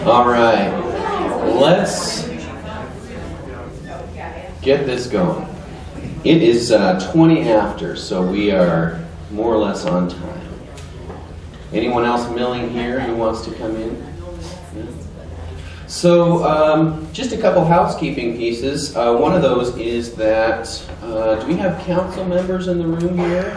All right, let's get this going. It is 20 after, so we are more or less on time. Anyone else milling here who wants to come in? Yeah. So, just a couple housekeeping pieces. One of those is that, do we have council members in the room here?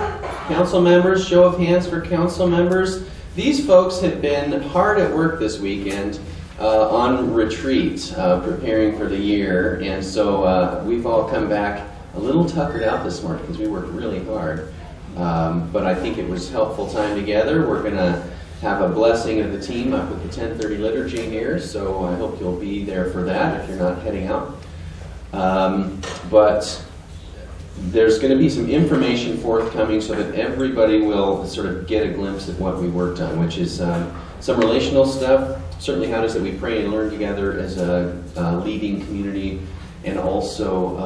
Council members, show of hands for council members. These folks have been hard at work this weekend on retreat, preparing for the year, and so we've all come back a little tuckered out this morning because we worked really hard. But I think it was helpful time together. We're going to have a blessing of the team up at the 10:30 liturgy here, so I hope you'll be there for that if you're not heading out. But there's going to be some information forthcoming so that everybody will sort of get a glimpse of what we worked on, which is some relational stuff, certainly how it is that we pray and learn together as a leading community, and also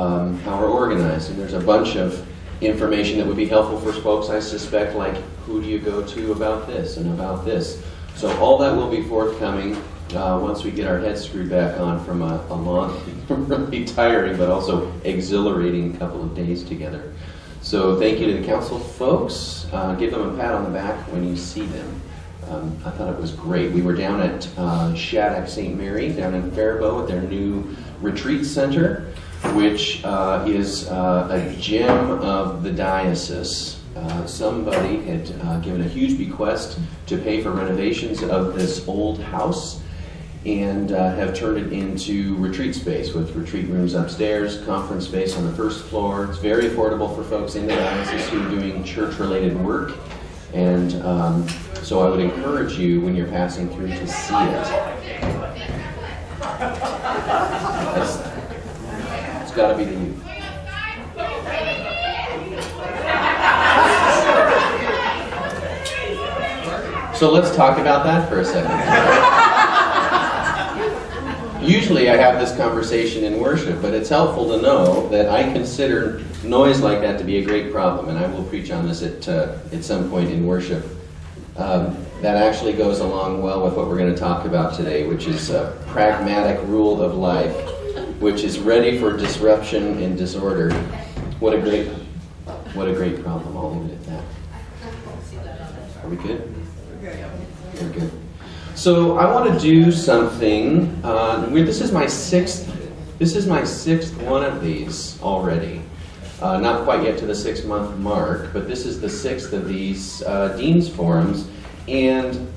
how we're organized. And there's a bunch of information that would be helpful for folks, I suspect, like who do you go to about this and about this. So all that will be forthcoming once we get our heads screwed back on from a long, really tiring but also exhilarating couple of days together. So thank you to the council folks. Give them a pat on the back when you see them. I thought it was great. We were down at Shattuck St. Mary down in Faribault at their new retreat center, which is a gem of the diocese. Somebody had given a huge bequest to pay for renovations of this old house and have turned it into retreat space with retreat rooms upstairs, conference space on the first floor. It's very affordable for folks in the diocese who are doing church-related work. And so I would encourage you when you're passing through to see it. It's got to be the youth. So let's talk about that for a second. Usually I have this conversation in worship, but it's helpful to know that I consider noise like that to be a great problem, and I will preach on this at some point in worship. That actually goes along well with what we're going to talk about today, which is a pragmatic rule of life, which is ready for disruption and disorder. What a great problem. I'll leave it at that. Are we good? We're good. So I want to do something. This is my sixth one of these already. Not quite yet to the 6-month mark, but this is the 6th of these Dean's Forums, and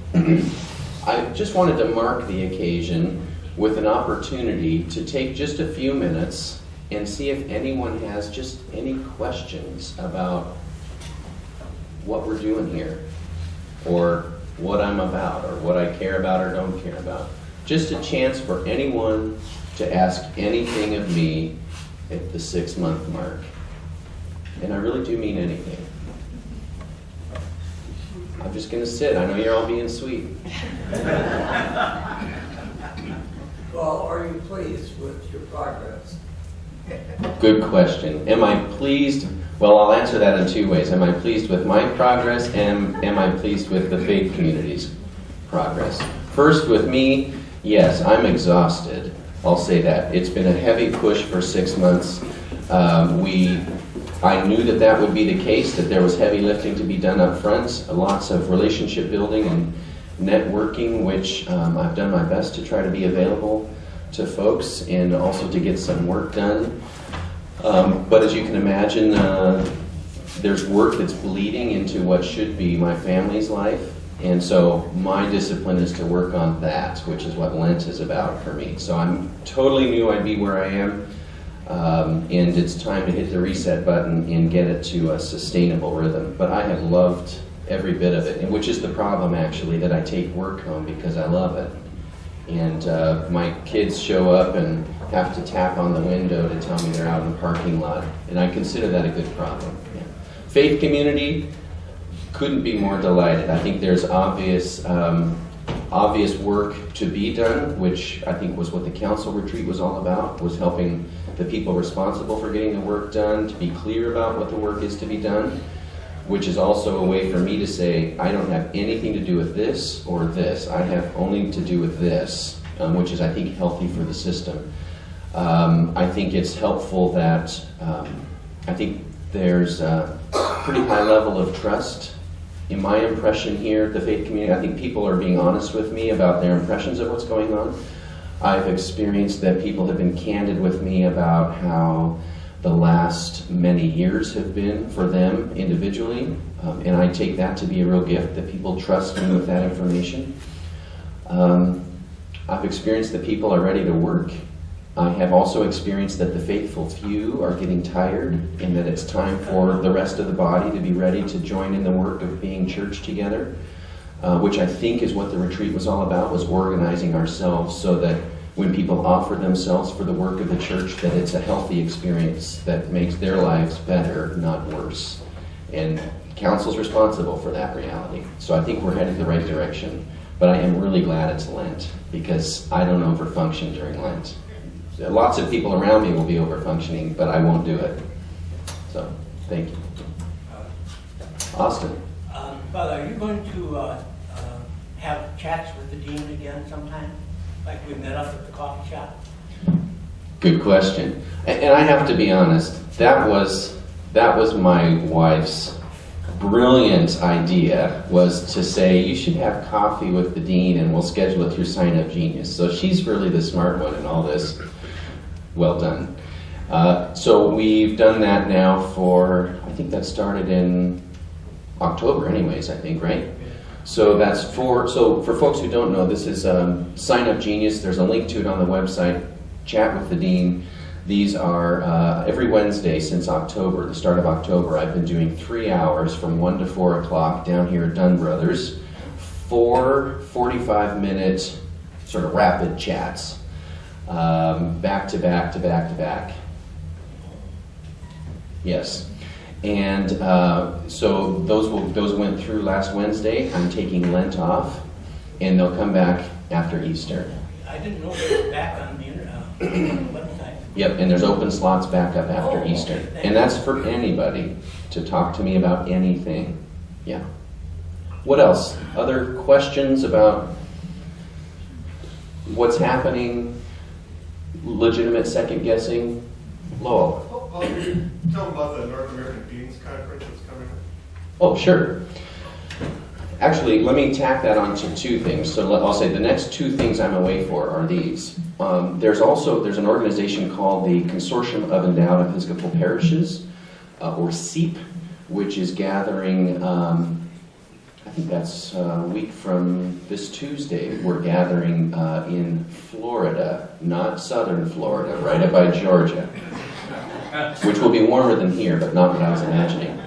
I just wanted to mark the occasion with an opportunity to take just a few minutes and see if anyone has just any questions about what we're doing here, or what I'm about, or what I care about or don't care about. Just a chance for anyone to ask anything of me at the 6-month mark. And I really do mean anything. I'm just going to sit. I know you're all being sweet. Well, are you pleased with your progress? Good question. Am I pleased? Well, I'll answer that in two ways. Am I pleased with my progress, and am I pleased with the faith community's progress? First, with me, yes, I'm exhausted. I'll say that. It's been a heavy push for 6 months. I knew that would be the case, that there was heavy lifting to be done up front, lots of relationship building and networking, which I've done my best to try to be available to folks and also to get some work done. But as you can imagine, there's work that's bleeding into what should be my family's life. And so my discipline is to work on that, which is what Lent is about for me. So I'm totally new. I'd be where I am. And it's time to hit the reset button and get it to a sustainable rhythm. But I have loved every bit of it, and which is the problem, actually, that I take work home because I love it. And my kids show up and have to tap on the window to tell me they're out in the parking lot. And I consider that a good problem. Yeah. Faith community, couldn't be more delighted. I think there's obvious work to be done, which I think was what the council retreat was all about, was helping the people responsible for getting the work done to be clear about what the work is to be done, which is also a way for me to say, I don't have anything to do with this or this. I have only to do with this, which is, I think, healthy for the system. I think it's helpful that I think there's a pretty high level of trust. In my impression here at the faith community, I think people are being honest with me about their impressions of what's going on. I've experienced that people have been candid with me about how the last many years have been for them individually, and I take that to be a real gift, that people trust me with that information. I've experienced that people are ready to work. I have also experienced that the faithful few are getting tired and that it's time for the rest of the body to be ready to join in the work of being church together, which I think is what the retreat was all about, was organizing ourselves so that when people offer themselves for the work of the church, that it's a healthy experience that makes their lives better, not worse. And council's responsible for that reality. So I think we're heading the right direction. But I am really glad it's Lent, because I don't overfunction during Lent. Lots of people around me will be over-functioning, but I won't do it. So, thank you. Austin. Father, are you going to have chats with the dean again sometime? Like we met up at the coffee shop? Good question. And I have to be honest, that was my wife's brilliant idea, was to say, you should have coffee with the dean and we'll schedule it through Sign Up Genius. So she's really the smart one in all this. Well done. So we've done that now for, I think that started in October anyways, I think, right? So for folks who don't know, this is Sign Up Genius. There's a link to it on the website. Chat with the dean. These are every Wednesday since October, the start of October. I've been doing 3 hours from 1 to 4 o'clock down here at Dunn Brothers. 4 45-minute sort of rapid chats. Back to back to back to back. Yes. And so those went through last Wednesday. I'm taking Lent off, and they'll come back after Easter. I didn't know they were back on the website. Yep, and there's open slots back up after Easter. Okay. And that's for anybody to talk to me about anything. Yeah. What else? Other questions about what's happening? Legitimate second guessing? Lowell. Can you tell them about the North American Deans Conference that's coming up? Oh, sure. Actually, let me tack that onto two things. So I'll say the next two things I'm away for are these. There's an organization called the Consortium of Endowed Episcopal Parishes, or SEEP, which is gathering, I think that's a week from this Tuesday. We're gathering in Florida, not southern Florida, right up by Georgia, which will be warmer than here, but not what I was imagining.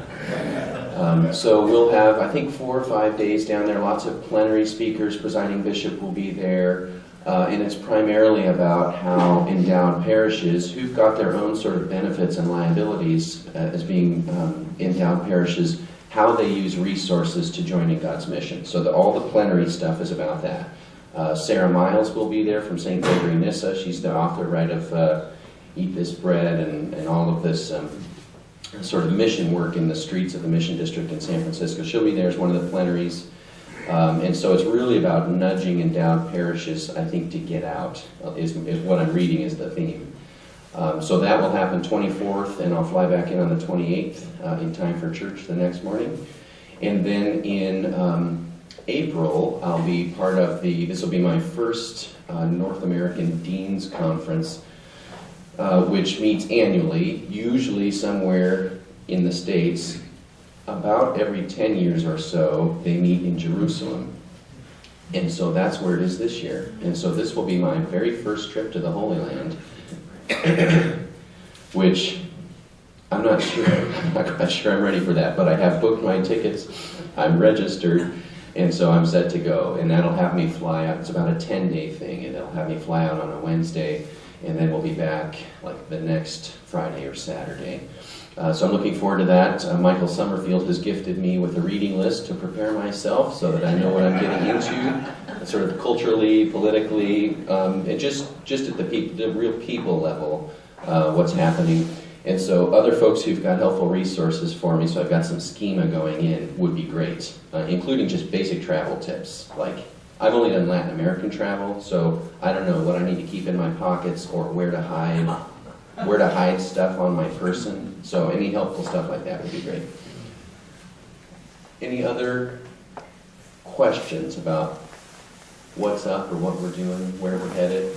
So we'll have, I think, 4 or 5 days down there, lots of plenary speakers, presiding bishop will be there, and it's primarily about how endowed parishes, who've got their own sort of benefits and liabilities as being endowed parishes, how they use resources to join in God's mission. So all the plenary stuff is about that. Sarah Miles will be there from St. Gregory Nyssa. She's the author, right, of Eat This Bread and all of this sort of mission work in the streets of the Mission District in San Francisco. She'll be there as one of the plenaries. And so it's really about nudging endowed parishes, I think, to get out, is what I'm reading is the theme. So that will happen 24th, and I'll fly back in on the 28th in time for church the next morning. And then in April, I'll be part of this will be my first North American Deans Conference, which meets annually, usually somewhere in the States. About every 10 years or so, they meet in Jerusalem. And so that's where it is this year. And so this will be my very first trip to the Holy Land, which I'm not quite sure I'm ready for that, but I have booked my tickets, I'm registered, and so I'm set to go. And that'll have me fly out. It's about a 10-day thing, and it'll have me fly out on a Wednesday, and then we'll be back like the next Friday or Saturday. So I'm looking forward to that. Michael Summerfield has gifted me with a reading list to prepare myself so that I know what I'm getting into, sort of culturally, politically, and just at the real people level, what's happening. And so other folks who've got helpful resources for me, so I've got some schema going in, would be great, including just basic travel tips, like I've only done Latin American travel, so I don't know what I need to keep in my pockets or where to hide stuff on my person. So any helpful stuff like that would be great. Any other questions about what's up or what we're doing, where we're headed?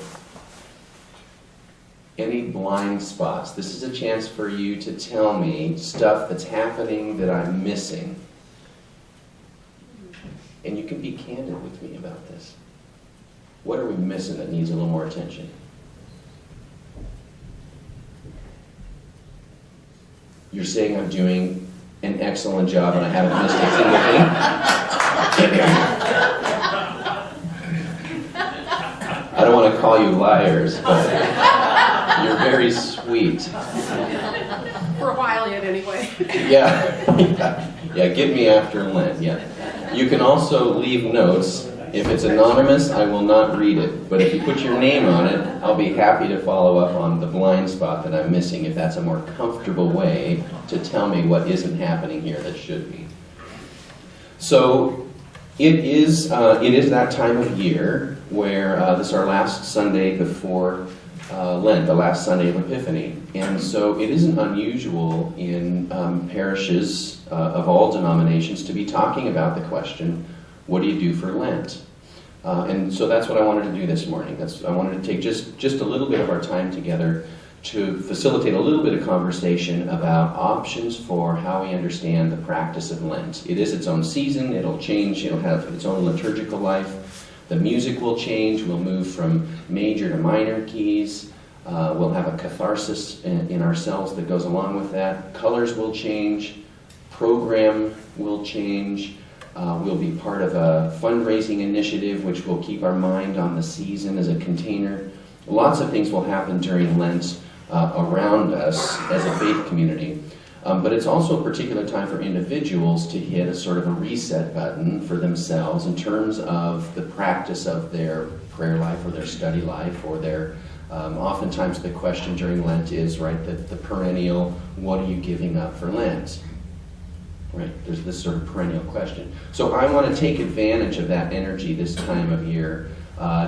Any blind spots? This is a chance for you to tell me stuff that's happening that I'm missing. And you can be candid with me about this. What are we missing that needs a little more attention? You're saying I'm doing an excellent job and I haven't missed a single thing? I don't want to call you liars, but you're very sweet. For a while yet, anyway. Yeah, get me after Lent, yeah. You can also leave notes. If it's anonymous, I will not read it. But if you put your name on it, I'll be happy to follow up on the blind spot that I'm missing, if that's a more comfortable way to tell me what isn't happening here that should be. So it is that time of year where this is our last Sunday before Lent, the last Sunday of Epiphany. And so it isn't unusual in parishes of all denominations to be talking about the question, what do you do for Lent? And so that's what I wanted to do this morning. I wanted to take just a little bit of our time together to facilitate a little bit of conversation about options for how we understand the practice of Lent. It is its own season. It'll change. It'll have its own liturgical life. The music will change. We'll move from major to minor keys. We'll have a catharsis in ourselves that goes along with that. Colors will change. Program will change. We'll be part of a fundraising initiative which will keep our mind on the season as a container. Lots of things will happen during Lent around us as a faith community. But it's also a particular time for individuals to hit a sort of a reset button for themselves in terms of the practice of their prayer life or their study life or their, oftentimes the question during Lent is, right, the perennial, what are you giving up for Lent? Right, there's this sort of perennial question. So I want to take advantage of that energy this time of year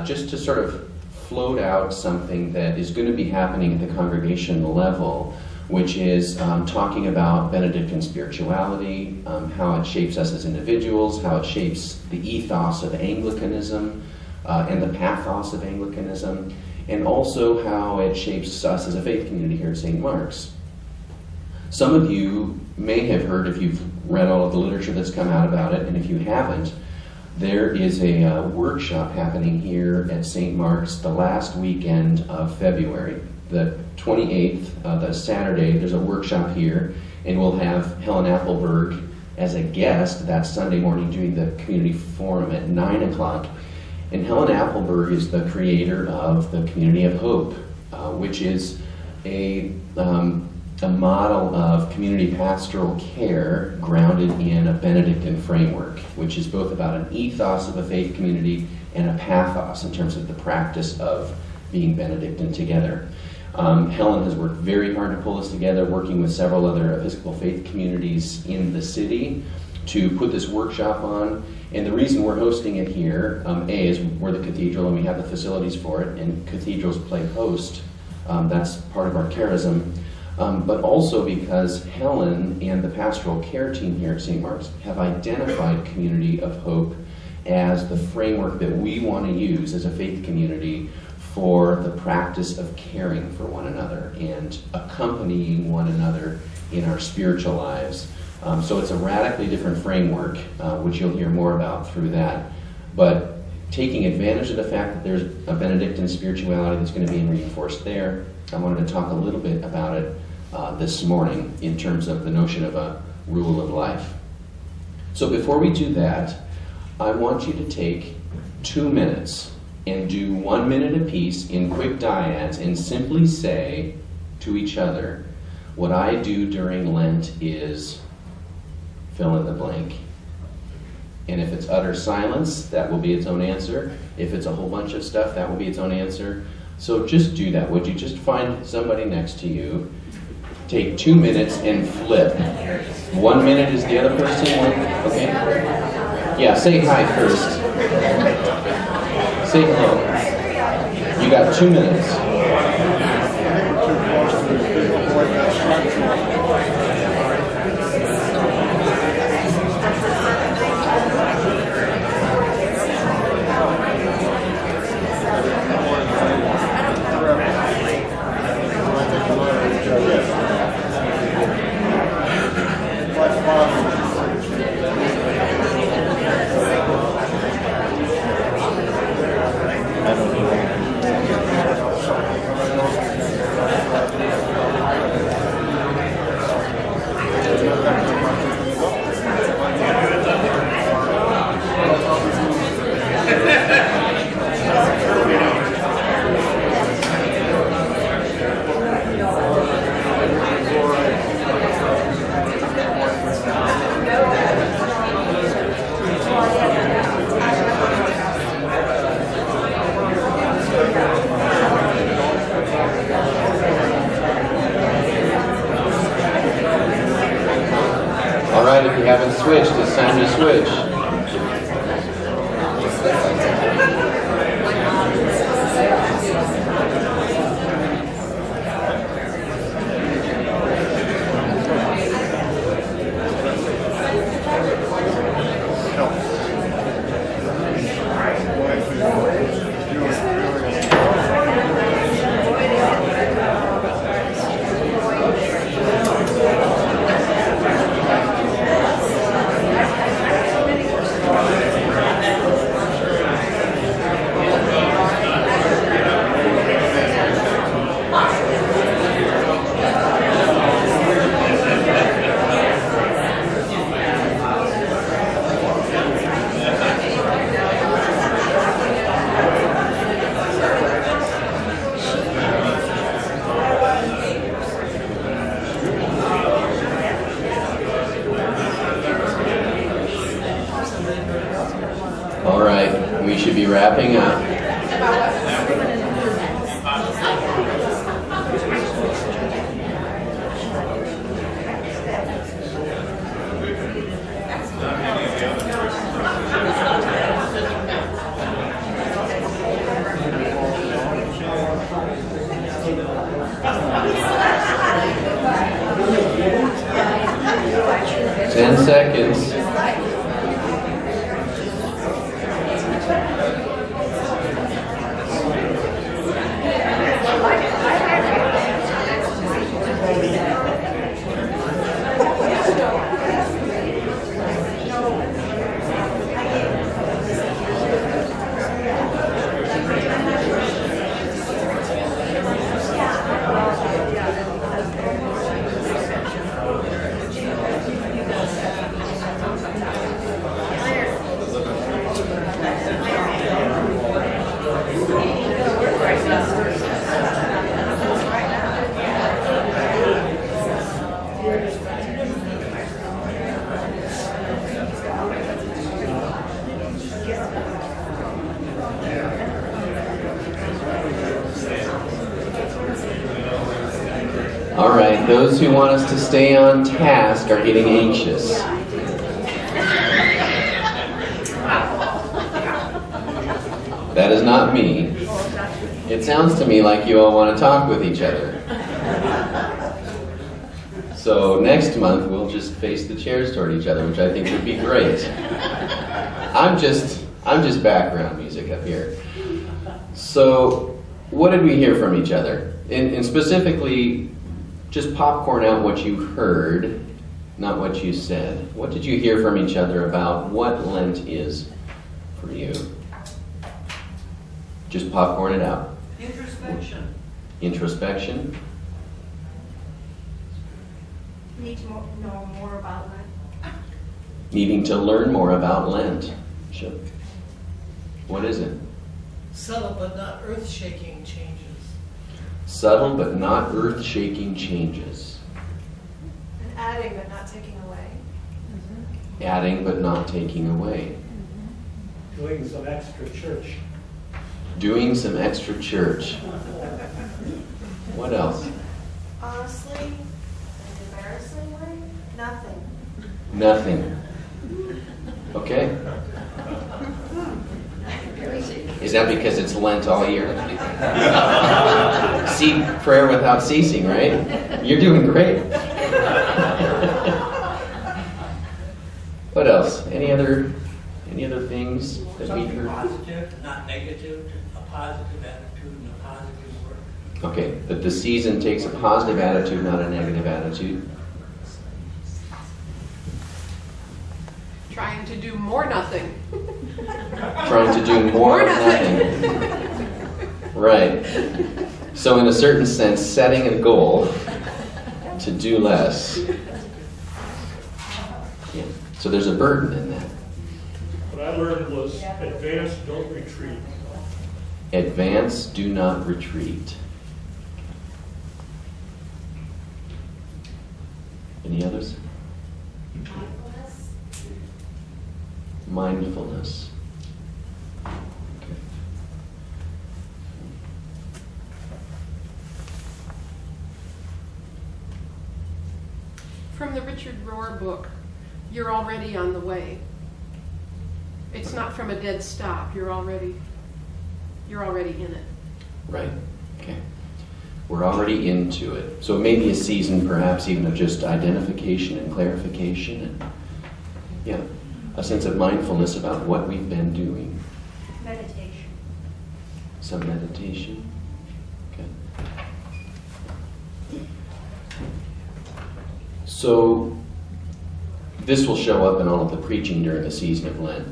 just to sort of float out something that is going to be happening at the congregation level, which is talking about Benedictine spirituality, how it shapes us as individuals, how it shapes the ethos of Anglicanism and the pathos of Anglicanism, and also how it shapes us as a faith community here at St. Mark's. Some of you may have heard, if you've read all of the literature that's come out about it, and if you haven't, there is a workshop happening here at St. Mark's the last weekend of February. The 28th, the Saturday, there's a workshop here, and we'll have Helen Appleberg as a guest that Sunday morning doing the community forum at 9 o'clock. And Helen Appleberg is the creator of the Community of Hope, which is a model of community pastoral care grounded in a Benedictine framework, which is both about an ethos of a faith community and a pathos in terms of the practice of being Benedictine together. Helen has worked very hard to pull this together, working with several other Episcopal faith communities in the city to put this workshop on. And the reason we're hosting it here, A, is we're the cathedral and we have the facilities for it, and cathedrals play host. That's part of our charism. But also because Helen and the pastoral care team here at St. Mark's have identified Community of Hope as the framework that we want to use as a faith community for the practice of caring for one another and accompanying one another in our spiritual lives. So it's a radically different framework, which you'll hear more about through that. But taking advantage of the fact that there's a Benedictine spirituality that's going to be reinforced there, I wanted to talk a little bit about it this morning in terms of the notion of a rule of life. So before we do that, I want you to take 2 minutes and do 1 minute apiece in quick dyads and simply say to each other, what I do during Lent is fill in the blank. And if it's utter silence, that will be its own answer. If it's a whole bunch of stuff, that will be its own answer. So just do that. Would you just find somebody next to you, take 2 minutes and flip. 1 minute is the other person. Okay? Yeah, say hi first. 2 minutes. All right, if you haven't switched, it's time to switch. 10 seconds. All right, those who want us to stay on task are getting anxious. That is not me. It sounds to me like you all want to talk with each other. So next month we'll just face the chairs toward each other, which I think would be great. I'm just background music up here. So what did we hear from each other? And specifically, just popcorn out what you heard, not what you said. What did you hear from each other about what Lent is for you? Just popcorn it out. Introspection. Introspection. Need to know more about Lent. Needing to learn more about Lent. Sure. What is it? Subtle but not earth-shaking changes. Subtle but not earth-shaking changes. And adding but not taking away. Adding but not taking away. Doing some extra church. Doing some extra church. What else? Honestly, and embarrassingly, nothing. Nothing. Okay. Is that because it's Lent all year? See, prayer without ceasing, right? You're doing great. What else? Any other things that we Something heard? positive, not negative, a positive attitude and a positive word. Okay, that the season takes a positive attitude, not a negative attitude. Trying to do more nothing. Trying to do more of nothing. Right. So in a certain sense, setting a goal to do less. Yeah. So there's a burden in that. What I learned was advance, don't retreat. Advance, do not retreat. Any others? Mindfulness. Okay. From the Richard Rohr book, you're already on the way. It's not from a dead stop. You're already in it. Right. Okay. We're already into it. So it may be a season perhaps even of just identification and clarification and yeah, a sense of mindfulness about what we've been doing. Meditation. Some meditation. Okay. So this will show up in all of the preaching during the season of Lent.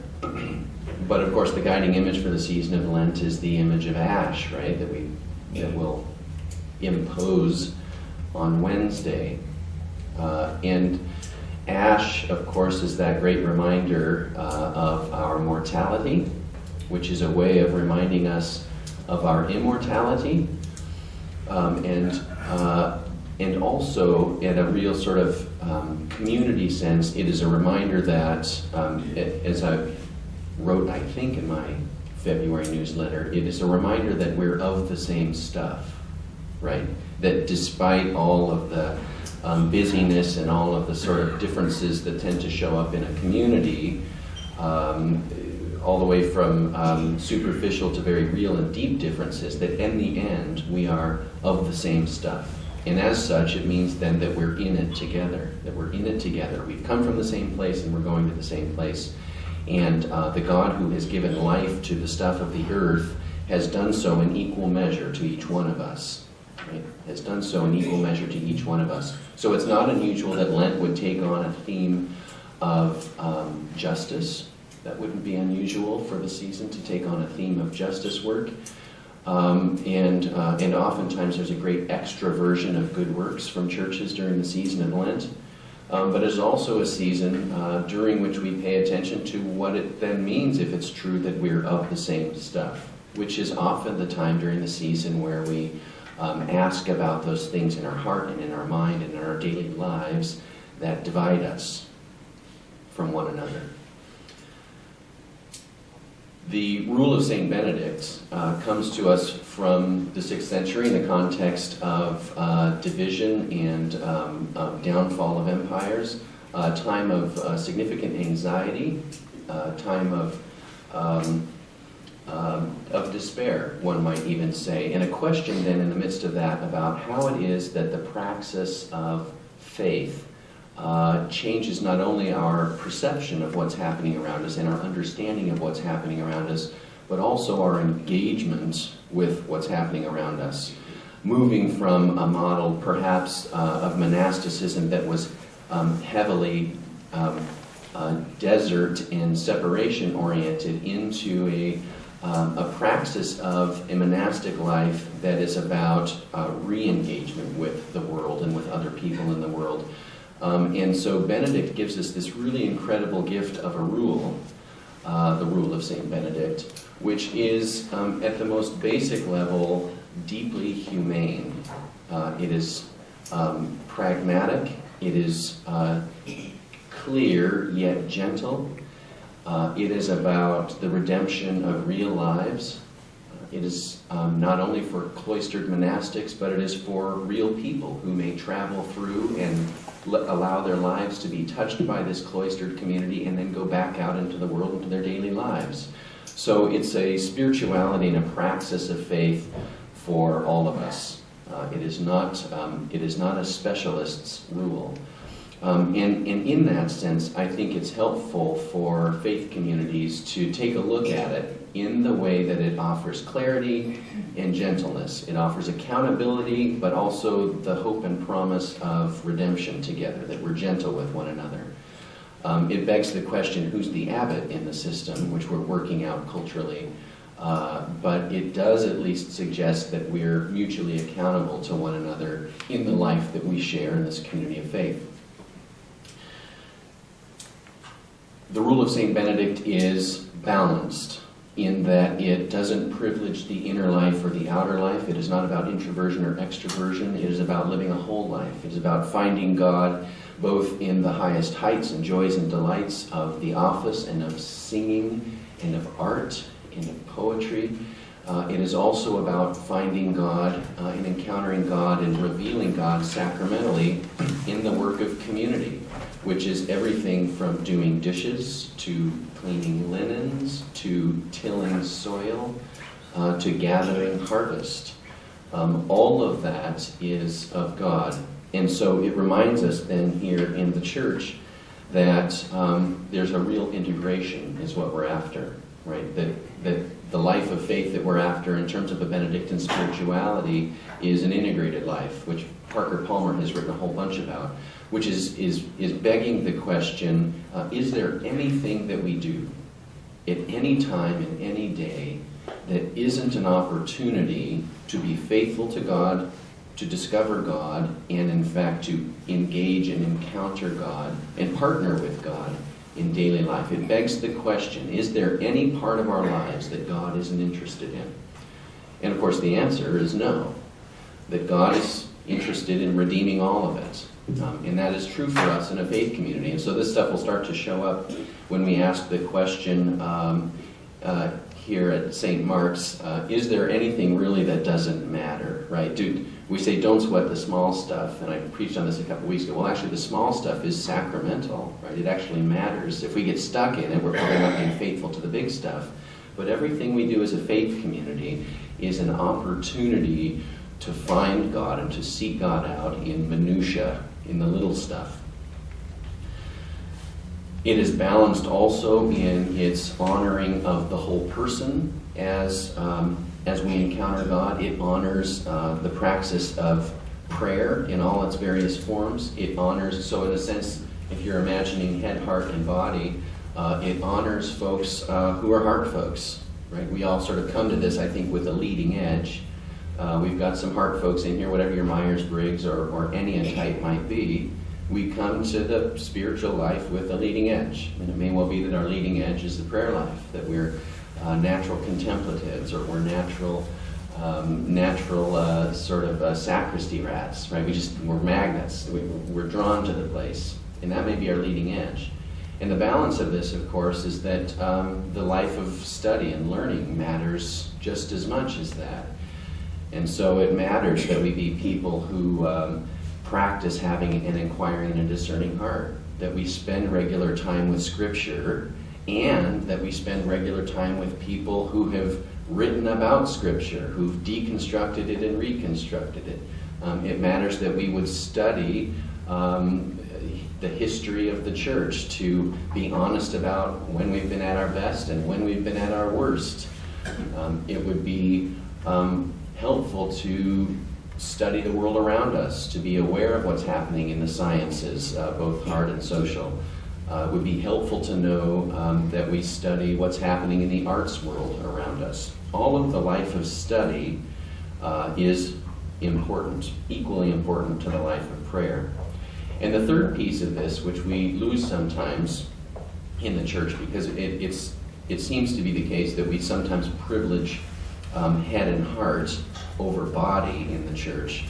But of course the guiding image for the season of Lent is the image of ash, right? That will impose on Wednesday. And ash, of course, is that great reminder of our mortality, which is a way of reminding us of our immortality, and also in a real sort of community sense, it is a reminder that, as I wrote, I think, in my February newsletter, it is a reminder that we're of the same stuff, right? That despite all of the busyness and all of the sort of differences that tend to show up in a community, all the way from superficial to very real and deep differences, that in the end we are of the same stuff. And as such, it means then that we're in it together, We've come from the same place and we're going to the same place. And the God who has given life to the stuff of the earth has done so in equal measure to each one of us. Right? Has done so in equal measure to each one of us. So it's not unusual that Lent would take on a theme of justice. That wouldn't be unusual for the season to take on a theme of justice work. And oftentimes there's a great extraversion of good works from churches during the season of Lent. But it's also a season during which we pay attention to what it then means if it's true that we're of the same stuff, which is often the time during the season where we ask about those things in our heart and in our mind and in our daily lives that divide us from one another. The rule of St Benedict comes to us from the 6th century in the context of division and downfall of empires, a time of significant anxiety, a time of despair, one might even say, and a question then in the midst of that about how it is that the praxis of faith changes not only our perception of what's happening around us and our understanding of what's happening around us, but also our engagement with what's happening around us. Moving from a model perhaps of monasticism that was heavily desert and separation oriented into a praxis of a monastic life that is about re-engagement with the world and with other people in the world. And so Benedict gives us this really incredible gift of a rule, the rule of St. Benedict, which is, at the most basic level, deeply humane. It is pragmatic, it is clear yet gentle. It is about the redemption of real lives. It is not only for cloistered monastics, but it is for real people who may travel through and allow their lives to be touched by this cloistered community and then go back out into the world, into their daily lives. So it's a spirituality and a praxis of faith for all of us. It is not a specialist's rule. And in that sense, I think it's helpful for faith communities to take a look at it in the way that it offers clarity and gentleness. It offers accountability, but also the hope and promise of redemption together, that we're gentle with one another. It begs the question, who's the abbot in the system, which we're working out culturally. But it does at least suggest that we're mutually accountable to one another in the life that we share in this community of faith. The rule of St Benedict is balanced in that it doesn't privilege the inner life or the outer life. It is not about introversion or extroversion. It is about living a whole life. It is about finding God both in the highest heights and joys and delights of the office and of singing and of art and of poetry. It is also about finding God and encountering God and revealing God sacramentally in the work of community, which is everything from doing dishes to cleaning linens to tilling soil to gathering harvest. All of that is of God. And so it reminds us then here in the church that there's a real integration is what we're after, right? That the life of faith that we're after in terms of a Benedictine spirituality is an integrated life, which Parker Palmer has written a whole bunch about, which is begging the question, is there anything that we do at any time in any day that isn't an opportunity to be faithful to God, to discover God, and in fact to engage and encounter God and partner with God in daily life? It begs the question, is there any part of our lives that God isn't interested in? And of course the answer is no, that God is interested in redeeming all of it. And that is true for us in a faith community. And so this stuff will start to show up when we ask the question here at St. Mark's, is there anything really that doesn't matter, right? We say don't sweat the small stuff, and I preached on this a couple weeks ago. Well, actually the small stuff is sacramental, right? It actually matters. If we get stuck in it, we're probably not being faithful to the big stuff. But everything we do as a faith community is an opportunity to find God and to seek God out in minutiae, in the little stuff. It is balanced also in its honoring of the whole person as we encounter God. It honors the praxis of prayer in all its various forms. It honors, so in a sense, if you're imagining head, heart, and body, it honors folks who are heart folks, right? We all sort of come to this, I think, with a leading edge. We've got some heart folks in here, whatever your Myers-Briggs or any type might be. We come to the spiritual life with a leading edge. And it may well be that our leading edge is the prayer life, that we're natural contemplatives, or we're natural sort of sacristy rats, right? We're magnets. We're drawn to the place. And that may be our leading edge. And the balance of this, of course, is that the life of study and learning matters just as much as that. And so it matters that we be people who practice having an inquiring and a discerning heart, that we spend regular time with Scripture, and that we spend regular time with people who have written about Scripture, who've deconstructed it and reconstructed it. It matters that we would study the history of the church, to be honest about when we've been at our best and when we've been at our worst. It would be helpful to study the world around us, to be aware of what's happening in the sciences, both hard and social. It would be helpful to know that we study what's happening in the arts world around us. All of the life of study is important, equally important to the life of prayer. And the third piece of this, which we lose sometimes in the church, because it seems to be the case that we sometimes privilege head and heart over body in the church.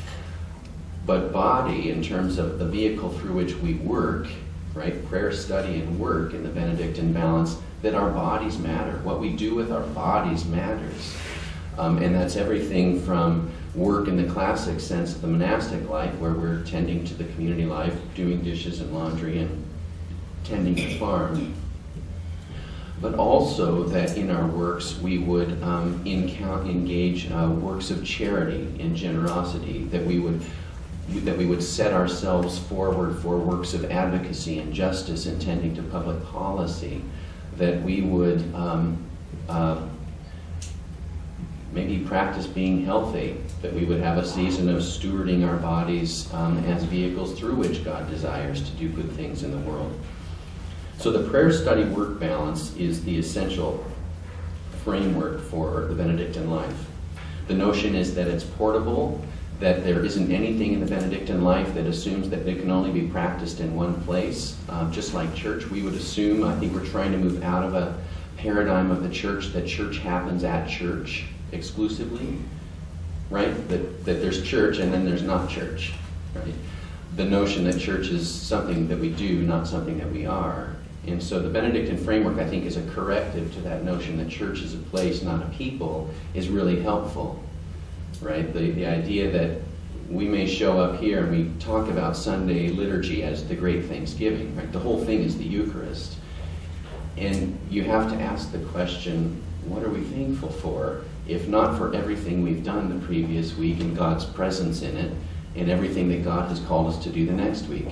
But body, in terms of the vehicle through which we work, right, prayer, study, and work in the Benedictine balance, that our bodies matter. What we do with our bodies matters. And that's everything from work in the classic sense of the monastic life, where we're tending to the community life, doing dishes and laundry and tending the farm. but also that in our works we would engage works of charity and generosity, that we would set ourselves forward for works of advocacy and justice and tending to public policy, that we would maybe practice being healthy, that we would have a season of stewarding our bodies as vehicles through which God desires to do good things in the world. So the prayer study work balance is the essential framework for the Benedictine life. The notion is that it's portable, that there isn't anything in the Benedictine life that assumes that it can only be practiced in one place. Just like church, we would assume, I think we're trying to move out of a paradigm of the church, that church happens at church exclusively, right? That there's church and then there's not church, right? The notion that church is something that we do, not something that we are. And so the Benedictine framework, I think, is a corrective to that notion that church is a place, not a people, is really helpful, right? The idea that we may show up here and we talk about Sunday liturgy as the great Thanksgiving, right? The whole thing is the Eucharist. And you have to ask the question, what are we thankful for? If not for everything we've done the previous week and God's presence in it, and everything that God has called us to do the next week.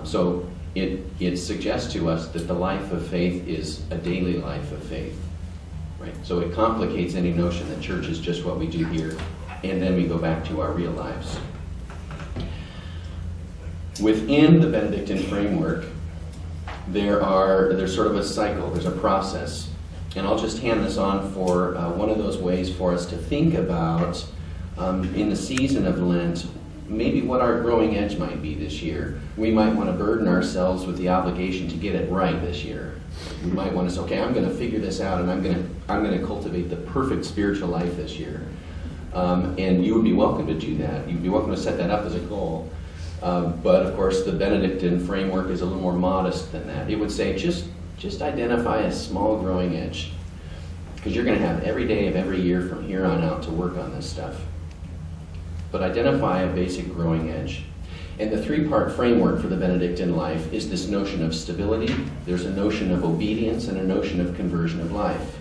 So it suggests to us that the life of faith is a daily life of faith, right? So it complicates any notion that church is just what we do here, and then we go back to our real lives. Within the Benedictine framework, there's sort of a cycle, there's a process. And I'll just hand this on for one of those ways for us to think about, in the season of Lent, maybe what our growing edge might be this year. We might want to burden ourselves with the obligation to get it right this year. We might want to say, okay, I'm going to figure this out, and I'm going to cultivate the perfect spiritual life this year. And you would be welcome to do that. You'd be welcome to set that up as a goal. But of course, the Benedictine framework is a little more modest than that. It would say just identify a small growing edge, because you're going to have every day of every year from here on out to work on this stuff. But identify a basic growing edge. And the three-part framework for the Benedictine life is this notion of stability, there's a notion of obedience, and a notion of conversion of life.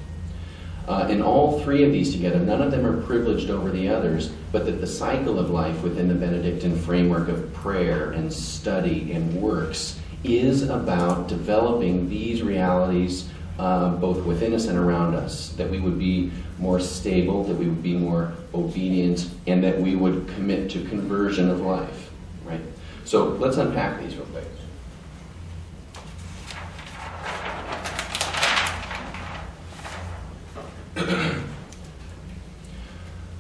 And all three of these together, none of them are privileged over the others, but that the cycle of life within the Benedictine framework of prayer and study and works is about developing these realities both within us and around us, that we would be more stable, that we would be more obedient, and that we would commit to conversion of life, right? So let's unpack these real quick.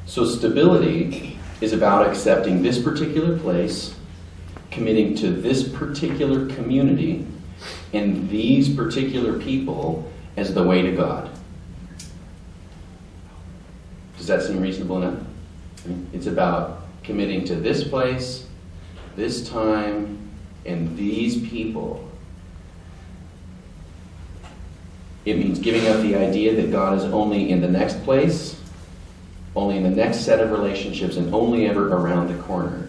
So stability is about accepting this particular place, committing to this particular community, and these particular people as the way to God. Does that seem reasonable enough? It's about committing to this place, this time, and these people. It means giving up the idea that God is only in the next place, only in the next set of relationships, and only ever around the corner.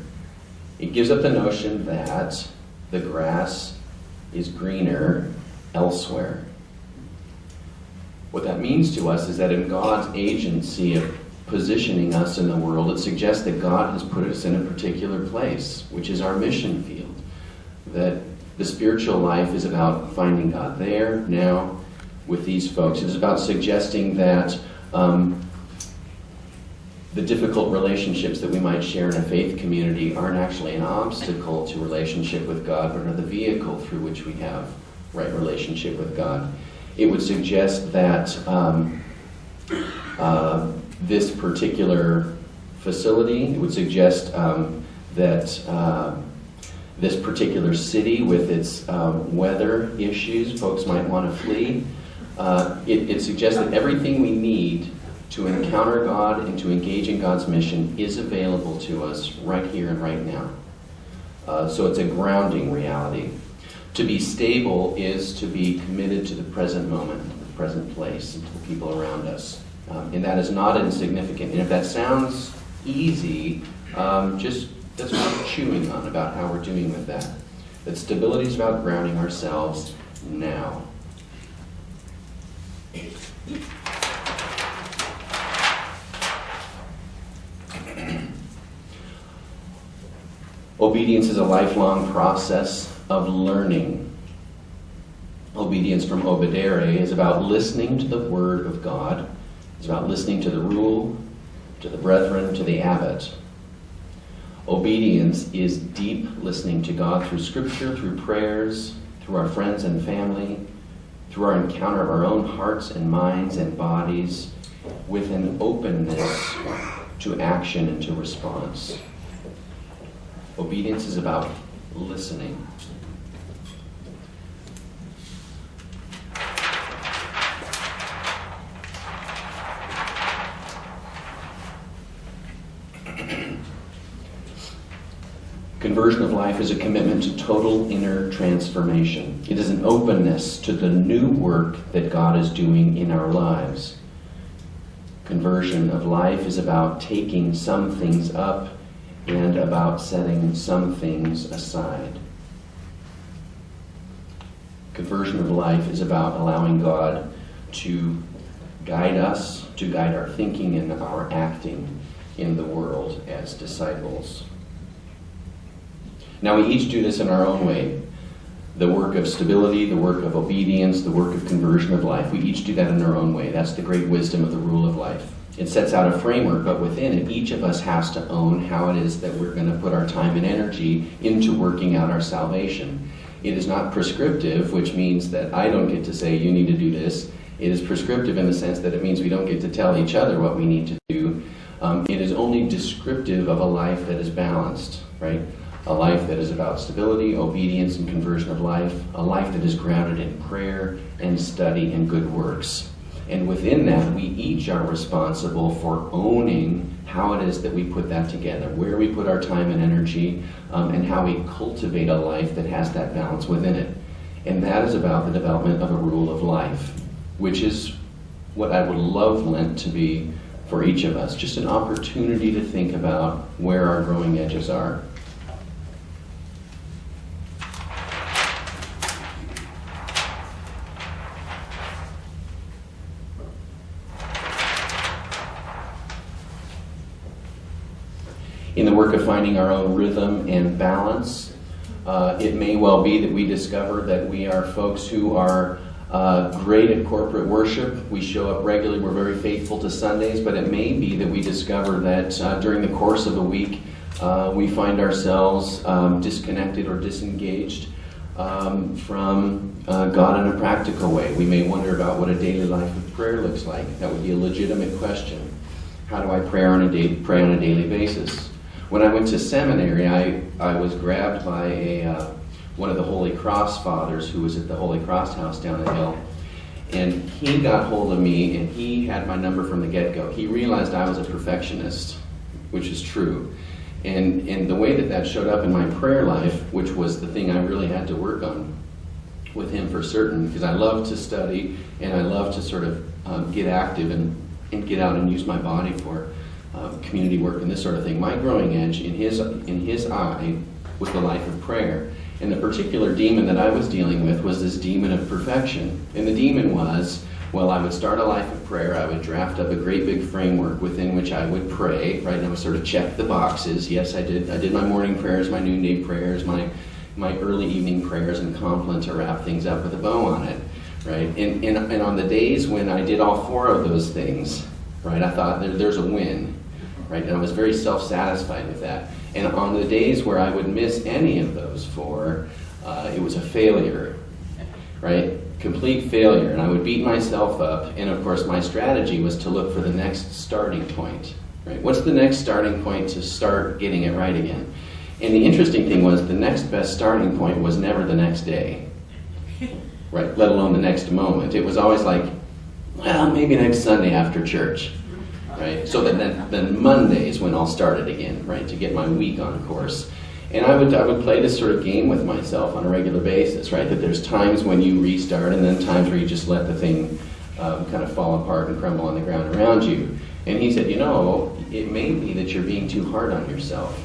It gives up the notion that the grass is greener elsewhere. What that means to us is that in God's agency of positioning us in the world, it suggests that God has put us in a particular place, which is our mission field. That the spiritual life is about finding God there, now, with these folks. It is about suggesting that the difficult relationships that we might share in a faith community aren't actually an obstacle to relationship with God, but are the vehicle through which we have right relationship with God. It would suggest that this particular facility, it would suggest that this particular city with its weather issues, folks might want to flee. It suggests that everything we need to encounter God and to engage in God's mission is available to us right here and right now. So it's a grounding reality. To be stable is to be committed to the present moment, the present place, and to the people around us. And that is not insignificant. And if that sounds easy, just that's worth chewing on about how we're doing with that. That stability is about grounding ourselves now. Obedience is a lifelong process of learning. Obedience from obedere is about listening to the word of God. It's about listening to the rule, to the brethren, to the abbot. Obedience is deep listening to God through Scripture, through prayers, through our friends and family, through our encounter of our own hearts and minds and bodies, with an openness to action and to response. Obedience is about listening. Conversion of life is a commitment to total inner transformation. It is an openness to the new work that God is doing in our lives. Conversion of life is about taking some things up and about setting some things aside. Conversion of life is about allowing God to guide us, to guide our thinking and our acting in the world as disciples. Now, we each do this in our own way. The work of stability, the work of obedience, the work of conversion of life. We each do that in our own way. That's the great wisdom of the rule of life. It sets out a framework, but within it, each of us has to own how it is that we're going to put our time and energy into working out our salvation. It is not prescriptive, which means that I don't get to say, you need to do this. It is prescriptive in the sense that it means we don't get to tell each other what we need to do. It is only descriptive of a life that is balanced, right? A life that is about stability, obedience, and conversion of life. A life that is grounded in prayer and study and good works. And within that, we each are responsible for owning how it is that we put that together, where we put our time and energy, and how we cultivate a life that has that balance within it. And that is about the development of a rule of life, which is what I would love Lent to be for each of us. Just an opportunity to think about where our growing edges are. In the work of finding our own rhythm and balance, it may well be that we discover that we are folks who are great at corporate worship. We show up regularly. We're very faithful to Sundays, but it may be that we discover that during the course of a week, we find ourselves disconnected or disengaged from God in a practical way. We may wonder about what a daily life of prayer looks like. That would be a legitimate question. How do I pray on a daily basis? When I went to seminary, I was grabbed by one of the Holy Cross fathers who was at the Holy Cross house down the hill. And he got hold of me, and he had my number from the get-go. He realized I was a perfectionist, which is true. And the way that showed up in my prayer life, which was the thing I really had to work on with him for certain, because I love to study, and I love to sort of get active and get out and use my body for community work and this sort of thing. My growing edge in his eye was the life of prayer. And the particular demon that I was dealing with was this demon of perfection. And the demon was, well, I would start a life of prayer, I would draft up a great big framework within which I would pray, right? And I would sort of check the boxes. Yes, I did my morning prayers, my noonday prayers, my early evening prayers, and compliment to wrap things up with a bow on it, right? And on the days when I did all four of those things, right, I thought there's a win, right? And I was very self-satisfied with that. And on the days where I would miss any of those four, it was a failure, right? Complete failure. And I would beat myself up. And of course, my strategy was to look for the next starting point, right? What's the next starting point to start getting it right again? And the interesting thing was the next best starting point was never the next day, right? Let alone the next moment. It was always like, well, maybe next Sunday after church. Right? So then Mondays when I'll start it again, right, to get my week on course. And I would play this sort of game with myself on a regular basis, right, that there's times when you restart and then times where you just let the thing kind of fall apart and crumble on the ground around you. And he said, it may be that you're being too hard on yourself.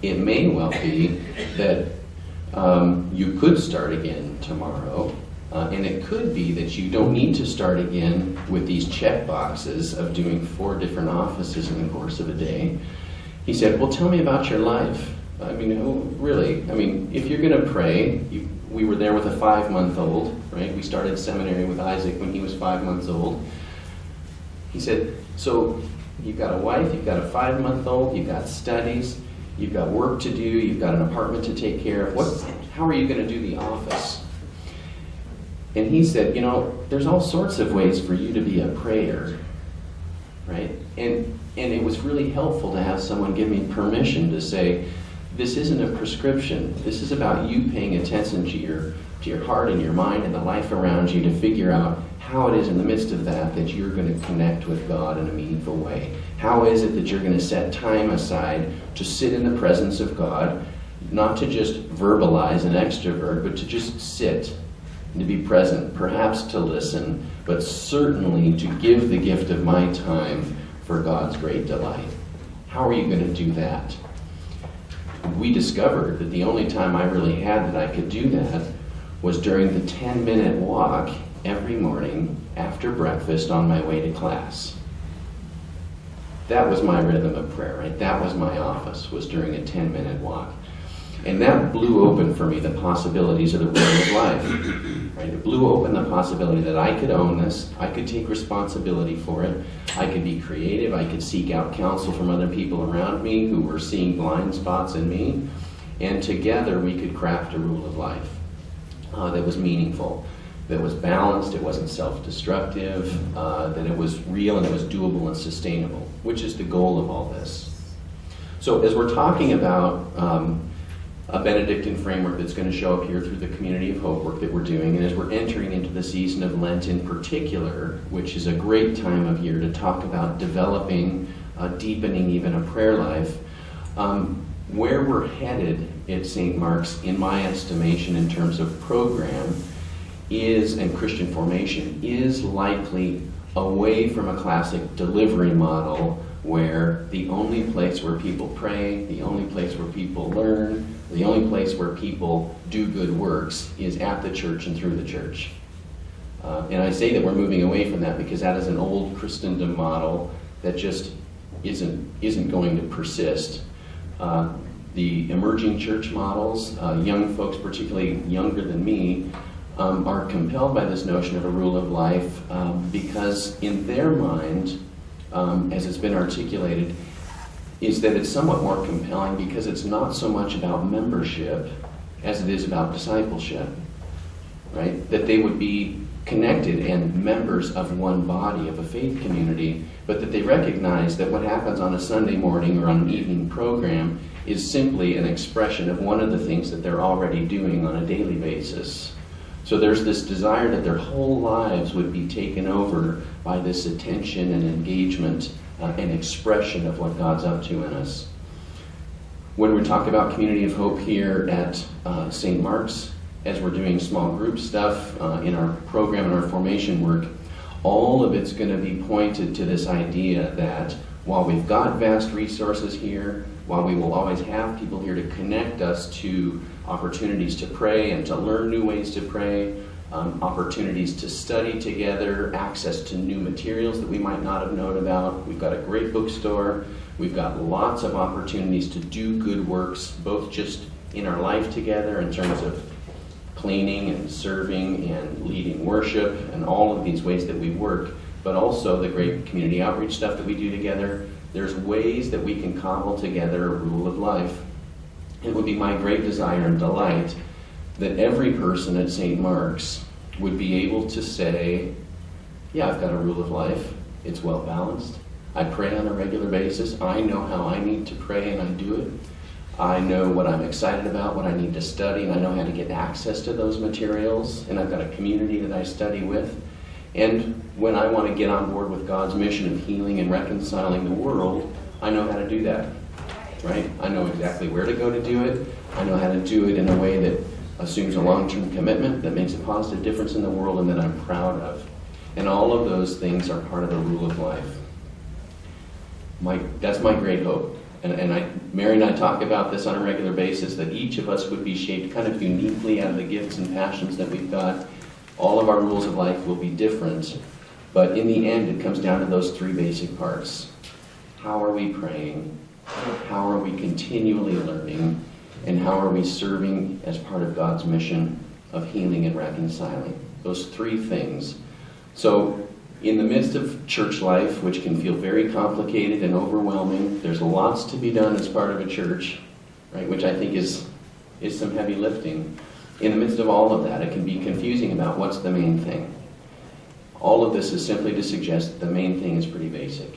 It may well be that you could start again tomorrow. And it could be that you don't need to start again with these check boxes of doing 4 different offices in the course of a day. He said, well, tell me about your life. I mean, really, I mean, if you're going to pray, we were there with a 5-month-old, right? We started seminary with Isaac when he was 5 months old. He said, so you've got a wife, you've got a 5-month-old, you've got studies, you've got work to do, you've got an apartment to take care of. How are you going to do the office? And he said, there's all sorts of ways for you to be a prayer, right? And it was really helpful to have someone give me permission to say, this isn't a prescription. This is about you paying attention to your heart and your mind and the life around you to figure out how it is in the midst of that you're going to connect with God in a meaningful way. How is it that you're going to set time aside to sit in the presence of God, not to just verbalize and extrovert, but to just sit and to be present, perhaps to listen, but certainly to give the gift of my time for God's great delight. How are you going to do that? We discovered that the only time I really had that I could do that was during the 10-minute walk every morning after breakfast on my way to class. That was my rhythm of prayer, right? That was my office, was during a 10-minute walk. And that blew open for me the possibilities of the rule of life. Right? It blew open the possibility that I could own this, I could take responsibility for it, I could be creative, I could seek out counsel from other people around me who were seeing blind spots in me, and together we could craft a rule of life that was meaningful, that was balanced, it wasn't self-destructive, that it was real and it was doable and sustainable, which is the goal of all this. So as we're talking about a Benedictine framework that's going to show up here through the Community of Hope work that we're doing, and as we're entering into the season of Lent in particular, which is a great time of year to talk about developing, deepening even a prayer life, where we're headed at St. Mark's, in my estimation, in terms of program, and Christian formation, is likely away from a classic delivery model where the only place where people pray, the only place where people learn, the only place where people do good works is at the church and through the church. And I say that we're moving away from that because that is an old Christendom model that just isn't going to persist. The emerging church models, young folks, particularly younger than me, are compelled by this notion of a rule of life because in their mind, as it's been articulated, is that it's somewhat more compelling because it's not so much about membership as it is about discipleship, right? That they would be connected and members of one body, of a faith community, but that they recognize that what happens on a Sunday morning or on an evening program is simply an expression of one of the things that they're already doing on a daily basis. So there's this desire that their whole lives would be taken over by this attention and engagement and expression of what God's up to in us. When we talk about Community of Hope here at St. Mark's, as we're doing small group stuff in our program and our formation work, all of it's going to be pointed to this idea that while we've got vast resources here, while we will always have people here to connect us to opportunities to pray and to learn new ways to pray, opportunities to study together, access to new materials that we might not have known about. We've got a great bookstore. We've got lots of opportunities to do good works, both just in our life together in terms of cleaning and serving and leading worship and all of these ways that we work, but also the great community outreach stuff that we do together. There's ways that we can cobble together a rule of life. It would be my great desire and delight that every person at St. Mark's would be able to say, yeah, I've got a rule of life. It's well balanced. I pray on a regular basis. I know how I need to pray and I do it. I know what I'm excited about, what I need to study, and I know how to get access to those materials, and I've got a community that I study with. And when I want to get on board with God's mission of healing and reconciling the world, I know how to do that, right? I know exactly where to go to do it. I know how to do it in a way that assumes a long-term commitment, that makes a positive difference in the world, and that I'm proud of. And all of those things are part of the rule of life. That's my great hope. And Mary and I talk about this on a regular basis, that each of us would be shaped kind of uniquely out of the gifts and passions that we've got. All of our rules of life will be different, but in the end it comes down to those three basic parts. How are we praying? How are we continually learning? And how are we serving as part of God's mission of healing and reconciling? Those three things. So in the midst of church life, which can feel very complicated and overwhelming, there's lots to be done as part of a church, right? Which I think is some heavy lifting. In the midst of all of that, it can be confusing about what's the main thing. All of this is simply to suggest that the main thing is pretty basic.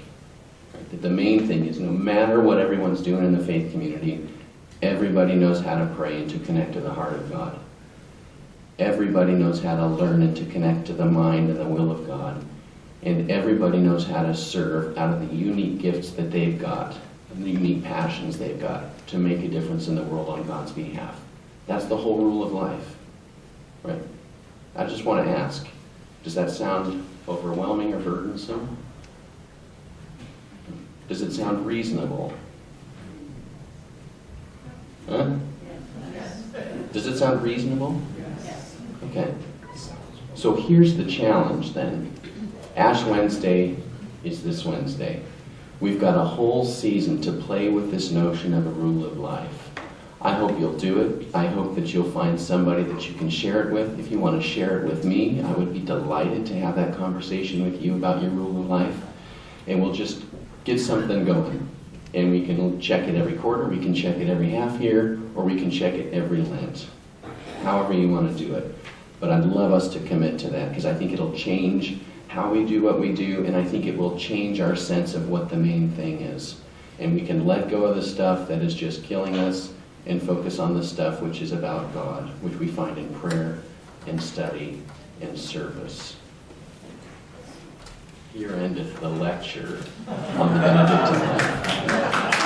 Right? That the main thing is no matter what everyone's doing in the faith community, everybody knows how to pray and to connect to the heart of God. Everybody knows how to learn and to connect to the mind and the will of God. And everybody knows how to serve out of the unique gifts that they've got, the unique passions they've got to make a difference in the world on God's behalf. That's the whole rule of life. Right? I just want to ask, does that sound overwhelming or burdensome? Does it sound reasonable? Huh? Does it sound reasonable? Okay. So here's the challenge then. Ash Wednesday is this Wednesday. We've got a whole season to play with this notion of a rule of life. I hope you'll do it. I hope that you'll find somebody that you can share it with. If you want to share it with me, I would be delighted to have that conversation with you about your rule of life. And we'll just get something going. And we can check it every quarter, we can check it every half year, or we can check it every Lent. However you want to do it. But I'd love us to commit to that, because I think it'll change how we do what we do, and I think it will change our sense of what the main thing is. And we can let go of the stuff that is just killing us and focus on the stuff which is about God, which we find in prayer and study and service. Here endeth the lecture on the Benedictine life.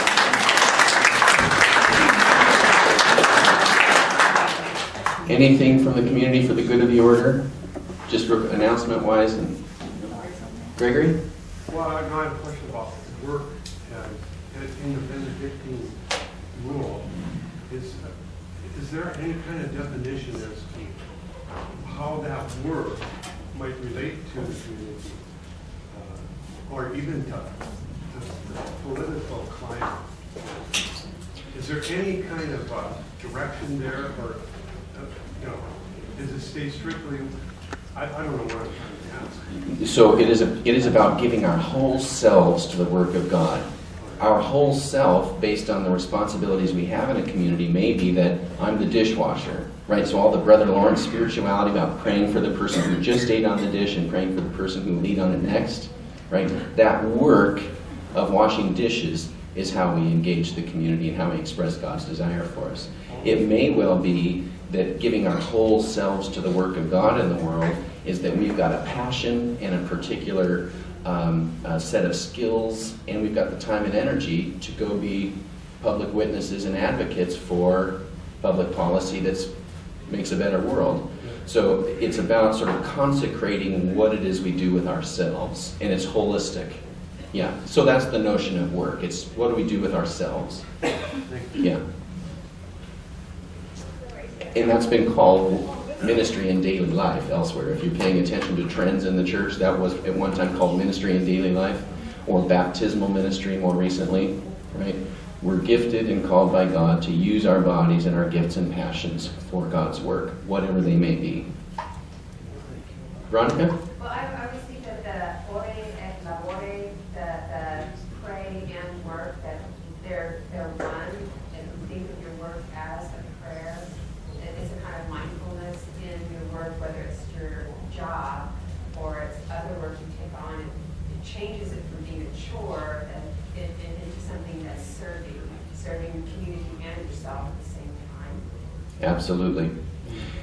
Anything from the community for the good of the order? Just announcement-wise. And Gregory? Well, I have a question about work in the Benedictine rule. Is there any kind of definition as to how that work might relate to the community, or even to the political climate? Is there any kind of direction there, or does it stay strictly? I don't know what I'm trying to ask. So it is about giving our whole selves to the work of God. Our whole self, based on the responsibilities we have in a community, may be that I'm the dishwasher, right? So all the Brother Lawrence spirituality about praying for the person who just ate on the dish and praying for the person who will eat on it next, right? That work of washing dishes is how we engage the community and how we express God's desire for us. It may well be that giving our whole selves to the work of God in the world is that we've got a passion and a particular set of skills, and we've got the time and energy to go be public witnesses and advocates for public policy that makes a better world. So it's about sort of consecrating what it is we do with ourselves, and it's holistic. Yeah, so that's the notion of work. It's what do we do with ourselves? Yeah. And that's been called ministry in daily life elsewhere. If you're paying attention to trends in the church, that was at one time called ministry in daily life, or baptismal ministry more recently, right? We're gifted and called by God to use our bodies and our gifts and passions for God's work, whatever they may be. Veronica? Well, I was thinking of the ore et labore, the pray and work, that they're one, and think of your work as a prayer. It's a kind of mindfulness in your work, whether it's your job or it's other work you take on. It changes it from being a chore into something that's serving your community and yourself at the same time. Absolutely.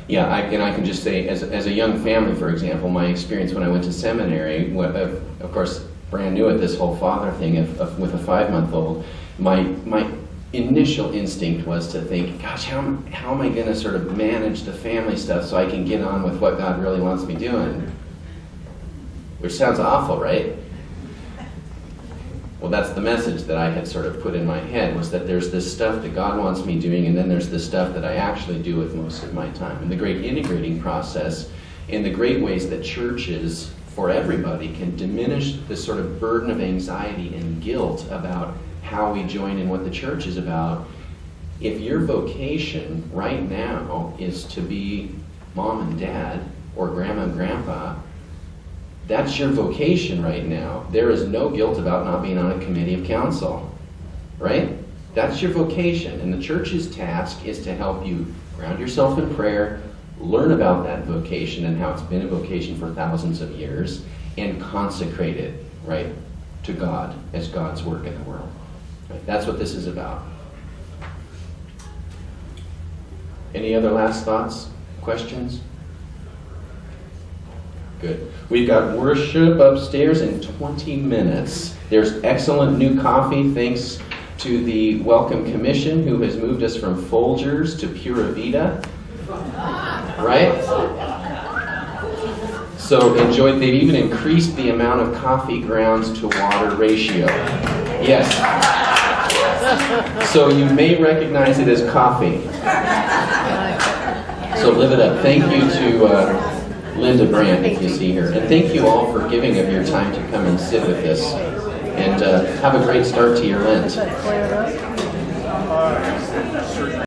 Yeah, I can just say, as a young family, for example, my experience when I went to seminary, of course, brand new at this whole father thing with a 5-month-old, my initial instinct was to think, gosh, how am I going to sort of manage the family stuff so I can get on with what God really wants me doing? Which sounds awful, right? Well, that's the message that I had sort of put in my head, was that there's this stuff that God wants me doing, and then there's this stuff that I actually do with most of my time. And the great integrating process, and the great ways that churches, for everybody, can diminish this sort of burden of anxiety and guilt about how we join in what the church is about, If your vocation right now is to be mom and dad or grandma and grandpa, that's your vocation right now. There is no guilt about not being on a committee of council, right? That's your vocation, and the church's task is to help you ground yourself in prayer, learn about that vocation and how it's been a vocation for thousands of years, and consecrate it, right, to God as God's work in the world. Right? That's what this is about. Any other last thoughts, questions? Good. We've got worship upstairs in 20 minutes. There's excellent new coffee thanks to the Welcome Commission who has moved us from Folgers to Pura Vida. Right? So enjoy. They've even increased the amount of coffee grounds to water ratio. Yes. So you may recognize it as coffee. So live it up. Thank you to Linda Brandt, if you see her. And thank you all for giving of your time to come and sit with us. And have a great start to your Lent.